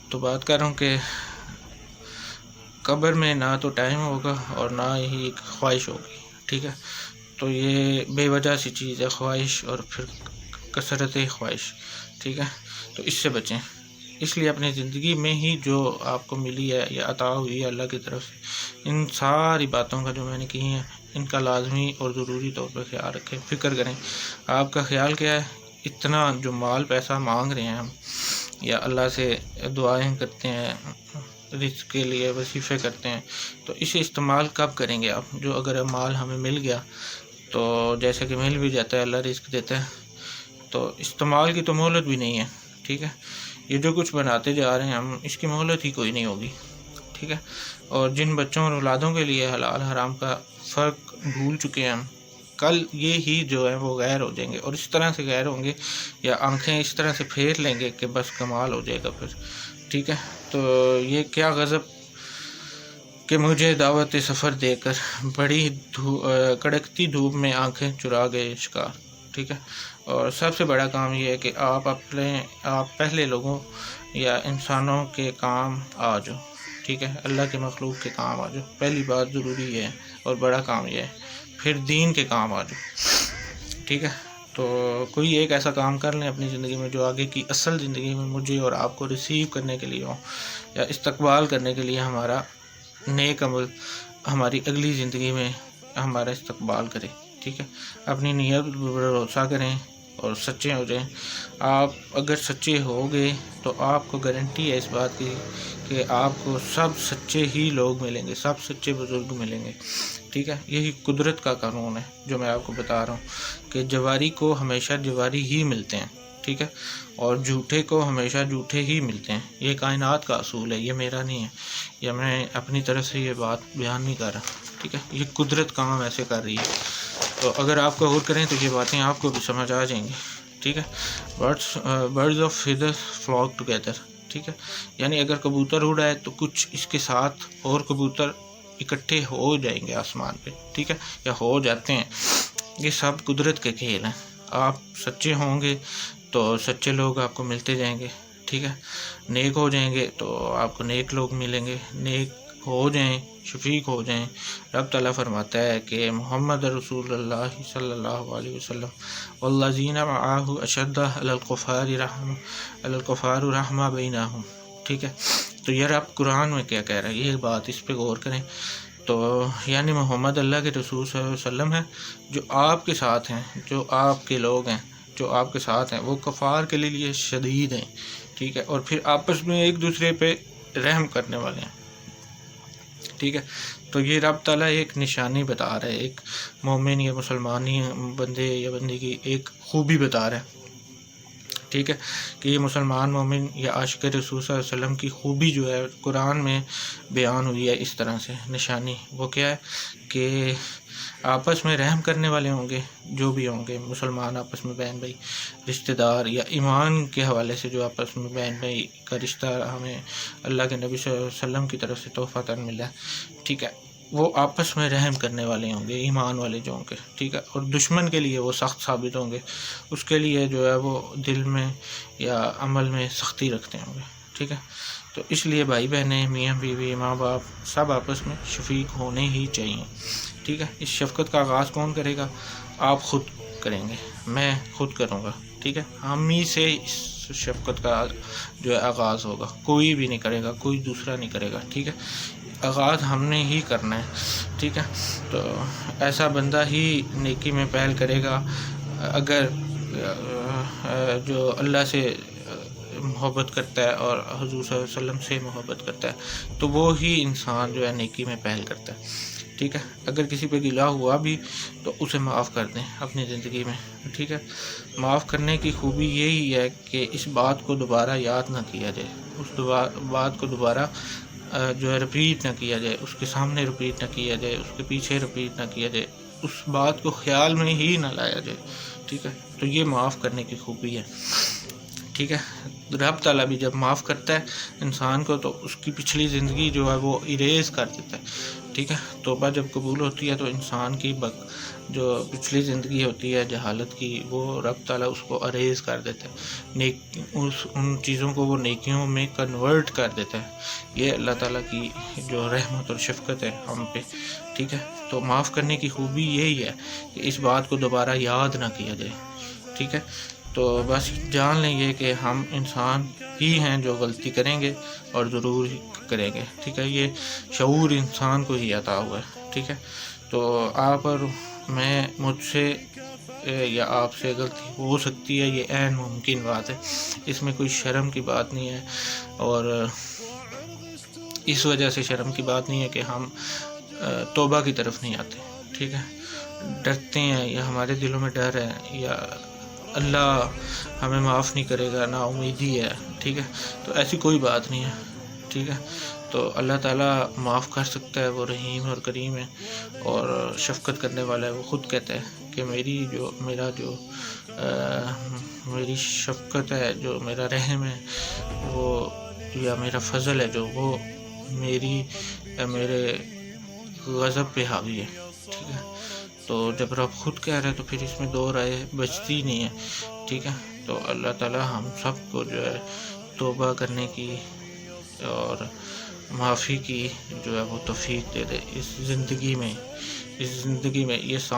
تو بات کر رہا ہوں کہ قبر میں نہ تو ٹائم ہوگا اور نہ ہی ایک خواہش ہوگی، ٹھیک ہے. تو یہ بے وجہ سی چیز ہے خواہش، اور پھر کثرت خواہش، ٹھیک ہے. تو اس سے بچیں. اس لیے اپنی زندگی میں ہی جو آپ کو ملی ہے یا عطا ہوئی ہے اللہ کی طرف سے، ان ساری باتوں کا جو میں نے کی ہیں، ان کا لازمی اور ضروری طور پر خیال رکھیں، فکر کریں. آپ کا خیال کیا ہے؟ اتنا جو مال پیسہ مانگ رہے ہیں ہم، یا اللہ سے دعائیں کرتے ہیں، رزق کے لیے وظیفے کرتے ہیں، تو اسے استعمال کب کریں گے آپ؟ جو اگر مال ہمیں مل گیا تو جیسے کہ مل بھی جاتا ہے، اللہ رزق دیتا ہے، تو استعمال کی تو مہلت بھی نہیں ہے، ٹھیک ہے. یہ جو کچھ بناتے جا رہے ہیں ہم، اس کی مہلت ہی کوئی نہیں ہوگی، ٹھیک ہے. اور جن بچوں اور اولادوں کے لیے حلال حرام کا فرق بھول چکے ہیں ہم، کل یہ ہی جو ہے وہ غیر ہو جائیں گے، اور اس طرح سے غیر ہوں گے یا آنکھیں اس طرح سے پھیر لیں گے کہ بس کمال ہو جائے گا پھر، ٹھیک ہے. تو یہ کیا غضب کہ مجھے دعوت سفر دے کر بڑی کڑکتی دھوپ میں آنکھیں چرا گئے شکار، ٹھیک ہے. اور سب سے بڑا کام یہ ہے کہ آپ پہلے لوگوں یا انسانوں کے کام آ جاؤ، ٹھیک ہے. اللہ کے مخلوق کے کام آ جاؤ، پہلی بات ضروری ہے اور بڑا کام یہ ہے. پھر دین کے کام آ جاؤ، ٹھیک ہے. تو کوئی ایک ایسا کام کر لیں اپنی زندگی میں جو آگے کی اصل زندگی میں مجھے اور آپ کو ریسیو کرنے کے لیے ہو، یا استقبال کرنے کے لیے ہمارا نیک عمل ہماری اگلی زندگی میں ہمارا استقبال کرے، ٹھیک ہے. اپنی نیت پر بھروسہ کریں اور سچے ہو جائیں. آپ اگر سچے ہو گئے تو آپ کو گارنٹی ہے اس بات کی کہ آپ کو سب سچے ہی لوگ ملیں گے، سب سچے بزرگ ملیں گے، ٹھیک ہے. یہی قدرت کا قانون ہے جو میں آپ کو بتا رہا ہوں کہ جواری کو ہمیشہ جواری ہی ملتے ہیں، ٹھیک ہے، اور جھوٹے کو ہمیشہ جھوٹے ہی ملتے ہیں. یہ کائنات کا اصول ہے، یہ میرا نہیں ہے، یا میں اپنی طرف سے یہ بات بیان نہیں کر رہا، ٹھیک ہے. یہ قدرت کام ایسے کر رہی ہے. تو اگر آپ غور کریں تو یہ باتیں آپ کو بھی سمجھ آ جائیں گی، ٹھیک ہے. Birds of feather flock together, ٹھیک ہے. یعنی اگر کبوتر اڑ رہا ہے تو کچھ اس کے ساتھ اور کبوتر اکٹھے ہو جائیں گے آسمان پہ، ٹھیک ہے، یا ہو جاتے ہیں. یہ سب قدرت کے کھیل ہیں. آپ سچے ہوں گے تو سچے لوگ آپ کو ملتے جائیں گے، ٹھیک ہے. نیک ہو جائیں گے تو آپ کو نیک لوگ ملیں گے. نیک ہو جائیں، شفیق ہو جائیں. رب تعالیٰ فرماتا ہے کہ محمد رسول اللہ صلی اللہ علیہ وسلم والذین معہ اشد علی الکفار رحمہ بینہم، ٹھیک ہے. تو یار آپ قرآن میں کیا کہہ رہے ہیں؟ یہ بات اس پہ غور کریں. تو یعنی محمد اللہ کے رسول صلی اللہ علیہ وسلم ہیں جو آپ کے ساتھ ہیں، جو آپ کے لوگ ہیں، جو آپ کے ساتھ ہیں، وہ کفار کے لیے شدید ہیں، ٹھیک ہے. اور پھر آپس میں ایک دوسرے پہ رحم کرنے والے ہیں، ٹھیک ہے. تو یہ رب تعالیٰ ایک نشانی بتا رہا ہے، ایک مومن یا مسلمانی بندے یا بندی کی ایک خوبی بتا رہا ہے، ٹھیک ہے، کہ یہ مسلمان مومن یا عاشق رسول صلی اللہ علیہ وسلم کی خوبی جو ہے قرآن میں بیان ہوئی ہے اس طرح سے. نشانی وہ کیا ہے کہ آپس میں رحم کرنے والے ہوں گے، جو بھی ہوں گے مسلمان آپس میں، بہن بھائی، رشتہ دار، یا ایمان کے حوالے سے جو آپس میں بہن بھائی کا رشتہ ہمیں اللہ کے نبی صلی اللہ علیہ وسلم کی طرف سے تحفہ ملا ہے، ٹھیک ہے، وہ آپس میں رحم کرنے والے ہوں گے، ایمان والے جو ہوں گے، ٹھیک ہے. اور دشمن کے لیے وہ سخت ثابت ہوں گے، اس کے لیے جو ہے وہ دل میں یا عمل میں سختی رکھتے ہوں گے، ٹھیک ہے. تو اس لیے بھائی بہنیں، میاں بیوی، ماں باپ، سب آپس میں شفیق ہونے ہی چاہیے، ٹھیک ہے. اس شفقت کا آغاز کون کرے گا؟ آپ خود کریں گے، میں خود کروں گا، ٹھیک ہے. ہم ہی سے اس شفقت کا جو ہے آغاز ہوگا، کوئی بھی نہیں کرے گا، کوئی دوسرا نہیں کرے گا، ٹھیک ہے. آغاز ہم نے ہی کرنا ہے، ٹھیک ہے. تو ایسا بندہ ہی نیکی میں پہل کرے گا. اگر جو اللہ سے محبت کرتا ہے اور حضور صلی اللہ علیہ وسلم سے محبت کرتا ہے تو وہ ہی انسان جو ہے نیکی میں پہل کرتا ہے، ٹھیک ہے. اگر کسی پہ گلہ ہوا بھی تو اسے معاف کر دیں اپنی زندگی میں، ٹھیک ہے. معاف کرنے کی خوبی یہی ہے کہ اس بات کو دوبارہ یاد نہ کیا جائے، اس بات کو دوبارہ جو ہے رپیٹ نہ کیا جائے، اس کے سامنے رپیٹ نہ کیا جائے، اس کے پیچھے رپیٹ نہ کیا جائے، اس بات کو خیال میں ہی نہ لایا جائے، ٹھیک ہے. تو یہ معاف کرنے کی خوبی ہے، ٹھیک ہے. رب تعالیٰ بھی جب معاف کرتا ہے انسان کو تو اس کی پچھلی زندگی جو ہے وہ اریز کر دیتا ہے، ٹھیک ہے. توبہ جب قبول ہوتی ہے تو انسان کی جو پچھلی زندگی ہوتی ہے جہالت کی، وہ رب تعالیٰ اس کو اریز کر دیتا ہے، ان چیزوں کو وہ نیکیوں میں کنورٹ کر دیتا ہے. یہ اللہ تعالیٰ کی جو رحمت اور شفقت ہے ہم پہ. ٹھیک ہے. تو معاف کرنے کی خوبی یہی ہے کہ اس بات کو دوبارہ یاد نہ کیا جائے. ٹھیک ہے. تو بس جان لیں یہ کہ ہم انسان ہی ہیں جو غلطی کریں گے اور ضرور ہی کریں گے. ٹھیک ہے. یہ شعور انسان کو ہی عطا ہوا ہے. ٹھیک ہے. تو آپ اور مجھ سے یا آپ سے غلطی ہو سکتی ہے، یہ عین ممکن بات ہے، اس میں کوئی شرم کی بات نہیں ہے. اور اس وجہ سے شرم کی بات نہیں ہے کہ ہم توبہ کی طرف نہیں آتے. ٹھیک ہے. ڈرتے ہیں یا ہمارے دلوں میں ڈر ہے یا اللہ ہمیں معاف نہیں کرے گا، نا امیدی ہے. ٹھیک ہے. تو ایسی کوئی بات نہیں ہے. ٹھیک ہے. تو اللہ تعالیٰ معاف کر سکتا ہے، وہ رحیم اور کریم ہے اور شفقت کرنے والا ہے. وہ خود کہتا ہے کہ میری شفقت ہے، جو میرا رحم ہے، وہ یا میرا فضل ہے، جو وہ میرے غضب پہ حاوی ہے. ٹھیک ہے. تو جب رب خود کہہ رہا ہے تو پھر اس میں دو رائے بچتی نہیں ہے. ٹھیک ہے. تو اللہ تعالیٰ ہم سب کو جو ہے توبہ کرنے کی اور معافی کی جو ہے وہ توفیق دے دے اس زندگی میں یہ